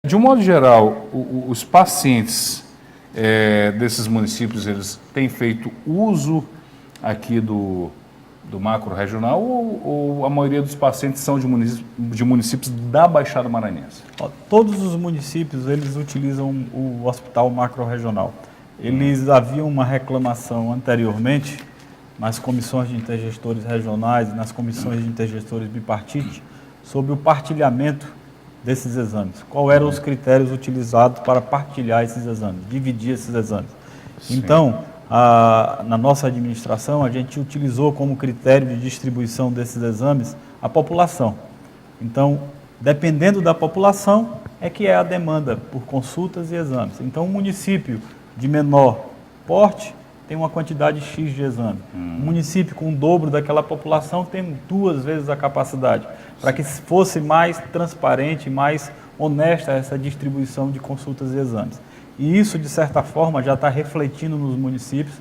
De um modo geral, os pacientes desses municípios, eles têm feito uso aqui do macro-regional ou a maioria dos pacientes são de municípios da Baixada Maranhense? Todos os municípios, eles utilizam o hospital macro-regional. Eles haviam uma reclamação anteriormente nas comissões de intergestores regionais e nas comissões de intergestores bipartite sobre o partilhamento desses exames. Quais eram os critérios utilizados para partilhar esses exames, dividir esses exames. Sim. Então, na nossa administração, a gente utilizou como critério de distribuição desses exames a população. Então, dependendo da população, é que é a demanda por consultas e exames. Então, um município de menor porte tem uma quantidade X de exame. Um município com o dobro daquela população tem 2 vezes a capacidade, para que fosse mais transparente, mais honesta essa distribuição de consultas e exames. E isso, de certa forma, já está refletindo nos municípios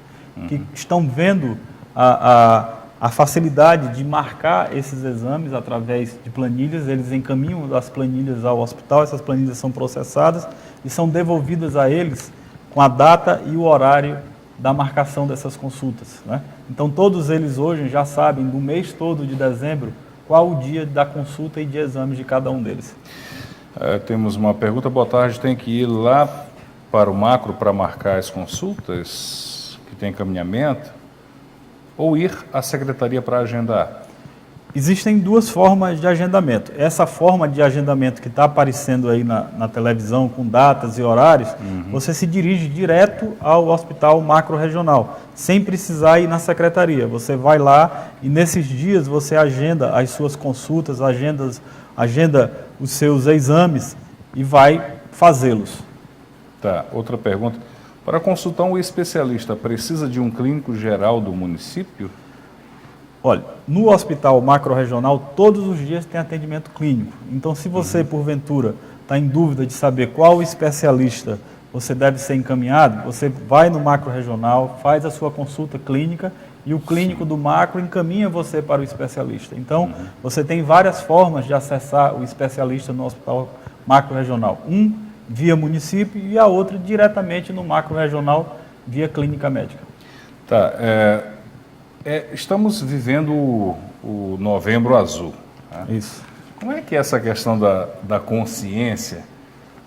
que estão vendo a facilidade de marcar esses exames através de planilhas. Eles encaminham as planilhas ao hospital, essas planilhas são processadas e são devolvidas a eles com a data e o horário da marcação dessas consultas, né? Então, todos eles hoje já sabem, do mês todo de dezembro, qual o dia da consulta e de exames de cada um deles. Temos uma pergunta. Boa tarde. Tem que ir lá para o macro para marcar as consultas que tem encaminhamento ou ir à secretaria para agendar? Existem 2 formas de agendamento. Essa forma de agendamento que está aparecendo aí na televisão com datas e horários, você se dirige direto ao hospital macro-regional, sem precisar ir na secretaria. Você vai lá e nesses dias você agenda as suas consultas, agenda os seus exames e vai fazê-los. Tá, outra pergunta. Para consultar um especialista, precisa de um clínico geral do município? Olha, no hospital macro-regional, todos os dias tem atendimento clínico. Então, se você, porventura, está em dúvida de saber qual especialista você deve ser encaminhado, você vai no macro-regional, faz a sua consulta clínica e o clínico do macro encaminha você para o especialista. Então, você tem várias formas de acessar o especialista no hospital macro-regional. Um, via município, e a outra, diretamente no macro-regional, via clínica médica. Tá, estamos vivendo o Novembro Azul. Né? Isso. Como é que é essa questão da consciência?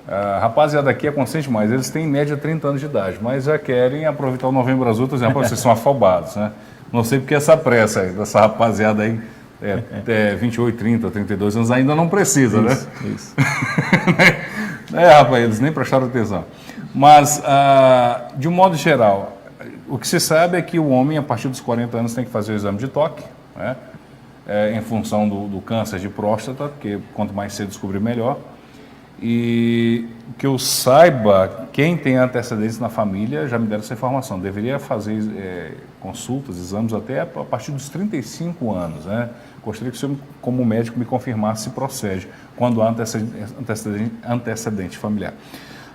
A rapaziada aqui é consciente, mas eles têm em média 30 anos de idade, mas já querem aproveitar o Novembro Azul, por exemplo, vocês são afobados, né? Não sei porque essa pressa aí, dessa rapaziada aí, 28, 30, 32 anos, ainda não precisa, isso, né? Isso. Rapaz, eles nem prestaram atenção. Mas, de um modo geral, o que se sabe é que o homem, a partir dos 40 anos, tem que fazer o exame de toque, né? Em função do câncer de próstata, porque quanto mais cedo descobrir, melhor. E que eu saiba, quem tem antecedentes na família já me deram essa informação. Deveria fazer consultas, exames até a partir dos 35 anos, né? Gostaria que o senhor, como médico, me confirmasse se procede quando há antecedente familiar.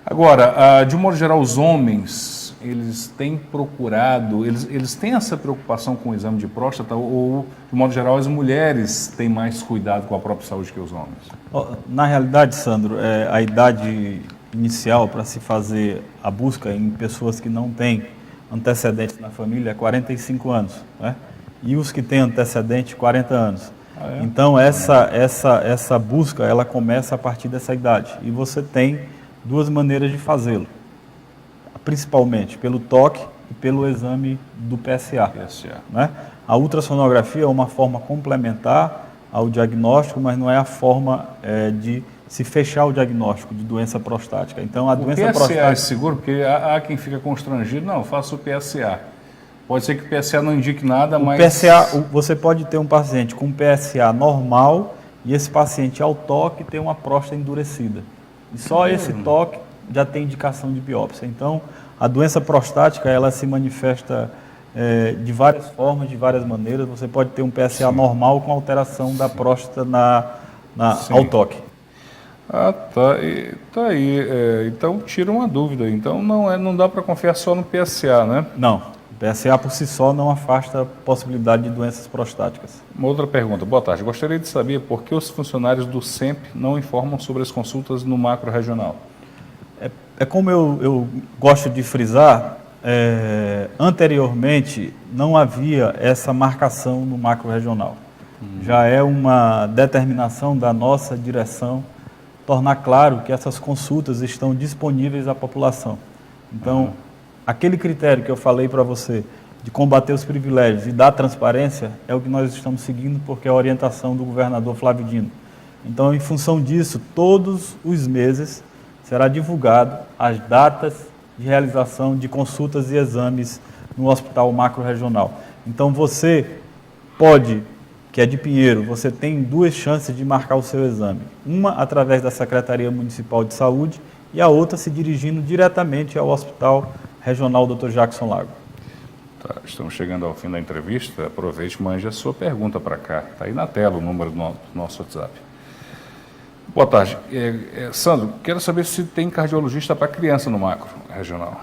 Agora, de um modo geral, os homens, eles têm procurado, eles têm essa preocupação com o exame de próstata ou, de modo geral, as mulheres têm mais cuidado com a própria saúde que os homens? Na realidade, Sandro, a idade inicial para se fazer a busca em pessoas que não têm antecedentes na família é 45 anos, né? E os que têm antecedente, 40 anos. Então, essa busca, ela começa a partir dessa idade. E você tem 2 maneiras de fazê-lo. Principalmente pelo toque e pelo exame do PSA. Né? A ultrassonografia é uma forma complementar ao diagnóstico, mas não é a forma de se fechar o diagnóstico de doença prostática. Então, a doença prostática é seguro, porque há quem fica constrangido, não, faça o PSA. Pode ser que o PSA não indique nada, mas... Você pode ter um paciente com PSA normal e esse paciente, ao toque, tem uma próstata endurecida. E só esse toque já tem indicação de biópsia. Então, a doença prostática, ela se manifesta de várias formas, de várias maneiras. Você pode ter um PSA normal com alteração da próstata ao toque. Tá aí. Então, tira uma dúvida. Então, não dá para confiar só no PSA, né? Não. O PSA por si só não afasta a possibilidade de doenças prostáticas. Uma outra pergunta. Boa tarde. Gostaria de saber por que os funcionários do SEMP não informam sobre as consultas no macro regional. É como eu gosto de frisar, anteriormente não havia essa marcação no macro regional. Já é uma determinação da nossa direção tornar claro que essas consultas estão disponíveis à população. Então, aquele critério que eu falei para você de combater os privilégios e dar transparência é o que nós estamos seguindo, porque é a orientação do governador Flávio Dino. Então, em função disso, todos os meses será divulgado as datas de realização de consultas e exames no Hospital Macro-Regional. Então, você pode, que é de Pinheiro, você tem 2 chances de marcar o seu exame. Uma através da Secretaria Municipal de Saúde e a outra se dirigindo diretamente ao Hospital Regional Dr. Jackson Lago. Tá, estamos chegando ao fim da entrevista. Aproveite e mande a sua pergunta para cá. Está aí na tela o número do nosso WhatsApp. Boa tarde. Sandro, quero saber se tem cardiologista para criança no macro regional.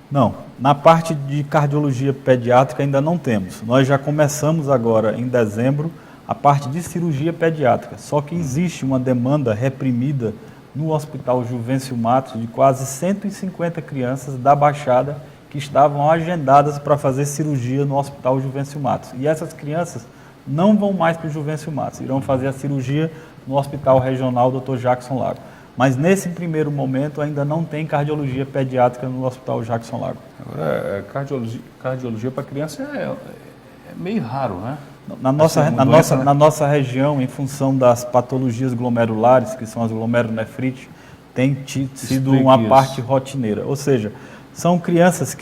Não, na parte de cardiologia pediátrica ainda não temos. Nós já começamos agora, em dezembro, a parte de cirurgia pediátrica. Só que existe uma demanda reprimida no Hospital Juvencio Matos de quase 150 crianças da Baixada que estavam agendadas para fazer cirurgia no Hospital Juvencio Matos. E essas crianças não vão mais para o Juvencio Matos, irão fazer a cirurgia no Hospital Regional Dr. Jackson Lago. Mas nesse primeiro momento ainda não tem cardiologia pediátrica no Hospital Jackson Lago. Agora, cardiologia para criança é meio raro, né? Na nossa região, em função das patologias glomerulares, que são as glomerulonefrite, tem sido uma parte rotineira. Ou seja, são crianças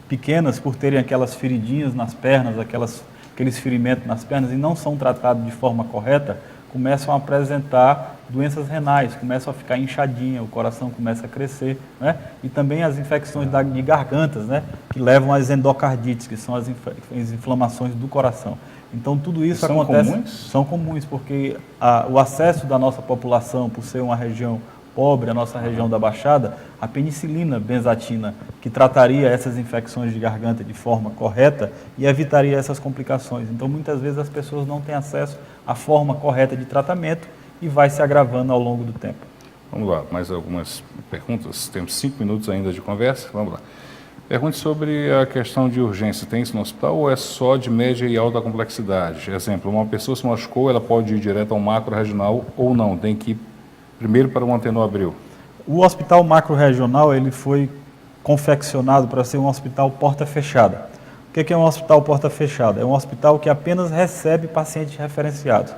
pequenas, por terem aquelas feridinhas nas pernas, aqueles ferimentos nas pernas, e não são tratados de forma correta, começam a apresentar doenças renais, começam a ficar inchadinha, o coração começa a crescer, né? E também as infecções de gargantas, né? Que levam às endocardites, que são as inflamações do coração. Então, tudo isso acontece... São comuns, porque o acesso da nossa população, por ser uma região pobre, a nossa região da Baixada, a penicilina benzatina, que trataria essas infecções de garganta de forma correta e evitaria essas complicações. Então, muitas vezes as pessoas não têm acesso à forma correta de tratamento e vai se agravando ao longo do tempo. Vamos lá, mais algumas perguntas. Temos 5 minutos ainda de conversa. Vamos lá. Pergunte sobre a questão de urgência. Tem isso no hospital ou é só de média e alta complexidade? Exemplo, uma pessoa se machucou, ela pode ir direto ao macro regional ou não? Tem que ir primeiro para o Antenor Abreu. O Hospital Macro Regional ele foi confeccionado para ser um hospital porta fechada. O que é um hospital porta fechada? É um hospital que apenas recebe pacientes referenciados.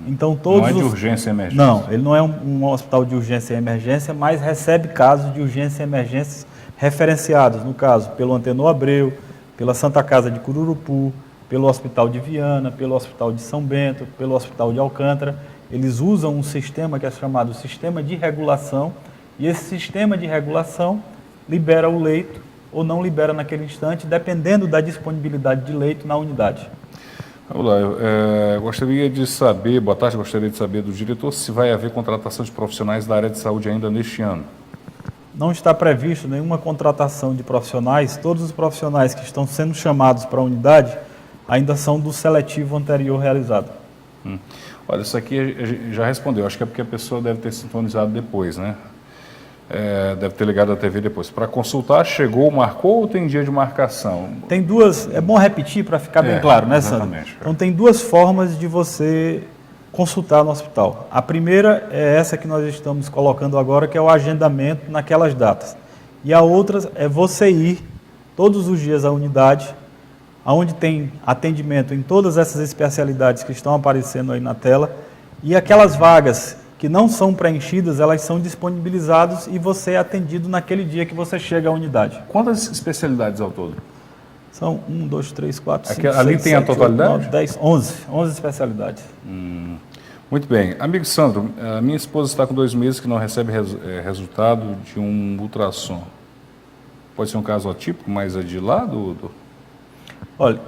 Então, não é de urgência e emergência? Não, ele não é um hospital de urgência e emergência, mas recebe casos de urgência e emergência referenciados, no caso, pelo Antenor Abreu, pela Santa Casa de Cururupu, pelo Hospital de Viana, pelo Hospital de São Bento, pelo Hospital de Alcântara. Eles usam um sistema que é chamado sistema de regulação, e esse sistema de regulação libera o leito ou não libera naquele instante, dependendo da disponibilidade de leito na unidade. Vamos lá, gostaria de saber, boa tarde, gostaria de saber do diretor se vai haver contratação de profissionais da área de saúde ainda neste ano. Não está previsto nenhuma contratação de profissionais, todos os profissionais que estão sendo chamados para a unidade ainda são do seletivo anterior realizado. Olha, isso aqui já respondeu, acho que é porque a pessoa deve ter sintonizado depois, né? Deve ter ligado a TV depois. Para consultar, chegou, marcou ou tem dia de marcação? Tem duas, é bom repetir para ficar bem claro, né, Sandro? Então tem 2 formas de você consultar no hospital. A primeira é essa que nós estamos colocando agora, que é o agendamento naquelas datas. E a outra é você ir todos os dias à unidade, onde tem atendimento em todas essas especialidades que estão aparecendo aí na tela, e aquelas vagas que não são preenchidas, elas são disponibilizadas e você é atendido naquele dia que você chega à unidade. Quantas especialidades ao todo? São 1, 2, 3, 4, 5, ali 6, tem 7, a totalidade? 8, 9, 10, 11 especialidades. Muito bem. Amigo Sandro, a minha esposa está com 2 meses que não recebe resultado de um ultrassom. Pode ser um caso atípico, mas é de lá do... Olha,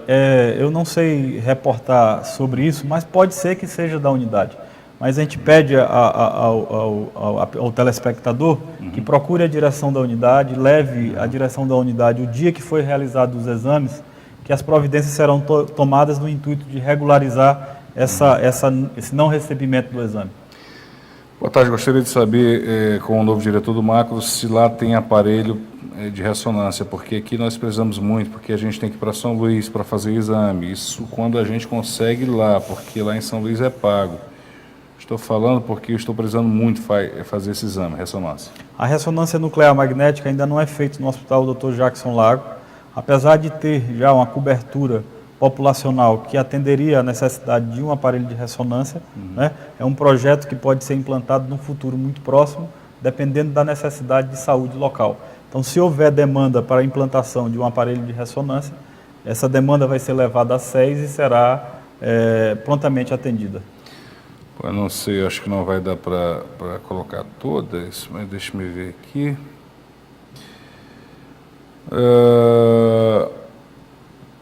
eu não sei reportar sobre isso, mas pode ser que seja da unidade. mas a gente pede ao telespectador que procure a direção da unidade, leve a direção da unidade o dia que foi realizado os exames, que as providências serão tomadas no intuito de regularizar esse não recebimento do exame. Boa tarde, gostaria de saber com o novo diretor do Macro se lá tem aparelho de ressonância, porque aqui nós precisamos muito, porque a gente tem que ir para São Luís para fazer exame, isso quando a gente consegue ir lá, porque lá em São Luís é pago. Estou falando porque eu estou precisando muito fazer esse exame, ressonância. A ressonância nuclear magnética ainda não é feita no Hospital Dr. Jackson Lago, apesar de ter já uma cobertura populacional que atenderia a necessidade de um aparelho de ressonância, né? É um projeto que pode ser implantado num futuro muito próximo, dependendo da necessidade de saúde local. Então, se houver demanda para a implantação de um aparelho de ressonância, essa demanda vai ser levada a SES e será prontamente atendida. Eu não sei, acho que não vai dar para colocar todas, mas deixa-me ver aqui.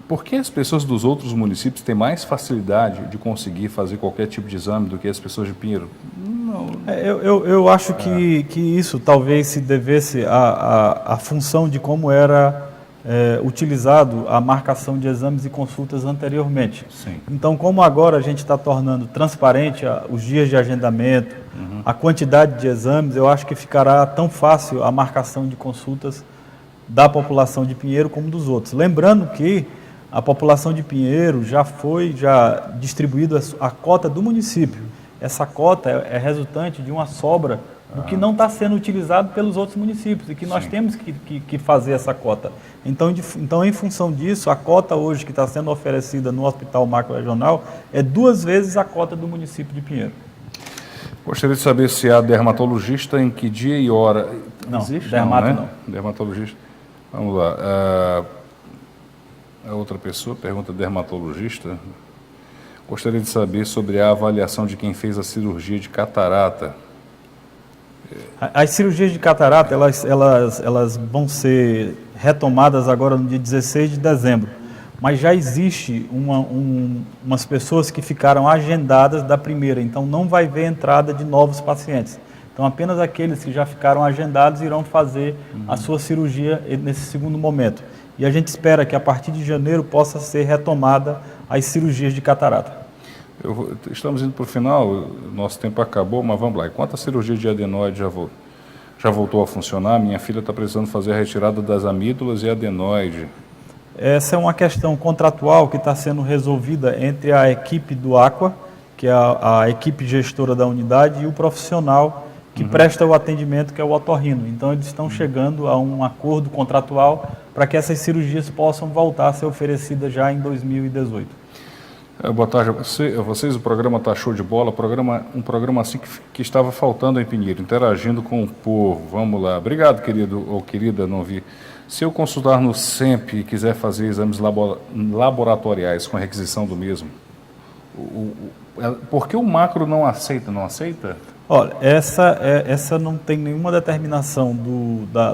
Por que as pessoas dos outros municípios têm mais facilidade de conseguir fazer qualquer tipo de exame do que as pessoas de Pinheiro? Não. Eu acho que isso talvez se devesse à função de como era utilizado a marcação de exames e consultas anteriormente. Sim. Então, como agora a gente está tornando transparente os dias de agendamento, a quantidade de exames, eu acho que ficará tão fácil a marcação de consultas da população de Pinheiro como dos outros. Lembrando que a população de Pinheiro já distribuída a cota do município. Essa cota é resultante de uma sobra do que não está sendo utilizado pelos outros municípios e que nós temos que fazer essa cota. Então, em função disso, a cota hoje que está sendo oferecida no Hospital Macro-Regional é 2 vezes a cota do município de Pinheiro. Gostaria de saber se há dermatologista, em que dia e hora. Não, existe, dermato né? não. Dermatologista. Vamos lá. A outra pessoa pergunta, dermatologista. Gostaria de saber sobre a avaliação de quem fez a cirurgia de catarata. As cirurgias de catarata, elas vão ser retomadas agora no dia 16 de dezembro. Mas já existe umas pessoas que ficaram agendadas da primeira, então não vai haver entrada de novos pacientes. Então apenas aqueles que já ficaram agendados irão fazer a sua cirurgia nesse segundo momento. E a gente espera que a partir de janeiro possa ser retomada as cirurgias de catarata. Estamos indo para o final, nosso tempo acabou, mas vamos lá. Enquanto a cirurgia de adenoide já voltou a funcionar, minha filha está precisando fazer a retirada das amígdalas e adenoide. Essa é uma questão contratual que está sendo resolvida entre a equipe do Aqua, que é a equipe gestora da unidade, e o profissional que presta o atendimento, que é o otorrino. Então, eles estão chegando a um acordo contratual para que essas cirurgias possam voltar a ser oferecidas já em 2018. Boa tarde a vocês, o programa está show de bola, um programa assim que estava faltando em Pinheiro, interagindo com o povo. Vamos lá. Obrigado, querido ou querida, não vi. Se eu consultar no SEMP e quiser fazer exames laboratoriais com a requisição do mesmo, por que o Macro não aceita? Não aceita? Olha, essa não tem nenhuma determinação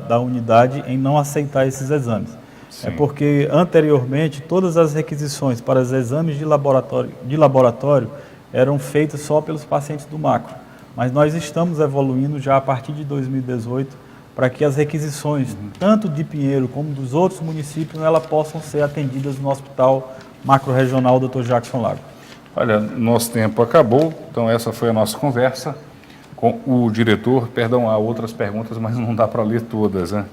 da unidade em não aceitar esses exames. Sim. É porque, anteriormente, todas as requisições para os exames de laboratório eram feitas só pelos pacientes do Macro. Mas nós estamos evoluindo já a partir de 2018 para que as requisições, tanto de Pinheiro como dos outros municípios, elas possam ser atendidas no Hospital Macro-Regional Dr. Jackson Lago. Olha, nosso tempo acabou, então essa foi a nossa conversa com o diretor. Perdão, há outras perguntas, mas não dá para ler todas, né?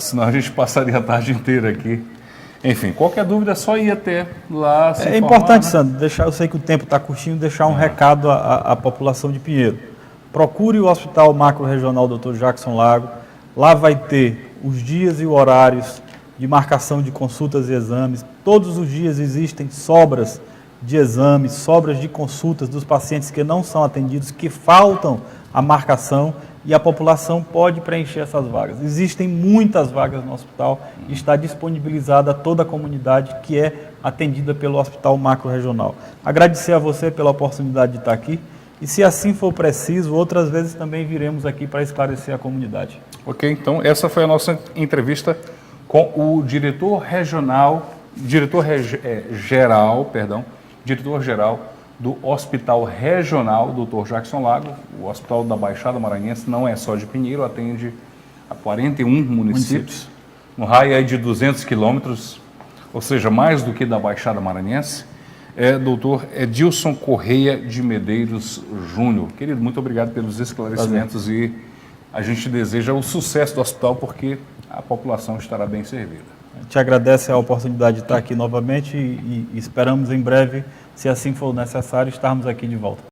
Senão a gente passaria a tarde inteira aqui. Enfim, qualquer dúvida é só ir até lá se informar, importante, né? Sandro, eu sei que o tempo está curtinho, deixar um recado à população de Pinheiro. Procure o Hospital Macro-Regional Dr. Jackson Lago. Lá vai ter os dias e horários de marcação de consultas e exames. Todos os dias existem sobras de exames, sobras de consultas dos pacientes que não são atendidos, que faltam a marcação, e a população pode preencher essas vagas. Existem muitas vagas no hospital e está disponibilizada a toda a comunidade que é atendida pelo Hospital Macro-Regional. Agradecer a você pela oportunidade de estar aqui e, se assim for preciso, outras vezes também viremos aqui para esclarecer a comunidade. Ok, então essa foi a nossa entrevista com o diretor geral do Hospital Regional Dr. Jackson Lago. O Hospital da Baixada Maranhense não é só de Pinheiro, atende a 41 municípios, no raio aí de 200 quilômetros, ou seja, mais do que da Baixada Maranhense. É Dr. Edilson Correia de Medeiros Júnior. Querido, muito obrigado pelos esclarecimentos e a gente deseja o sucesso do hospital porque a população estará bem servida. A gente agradece a oportunidade de estar aqui novamente e esperamos em breve, se assim for necessário, estarmos aqui de volta.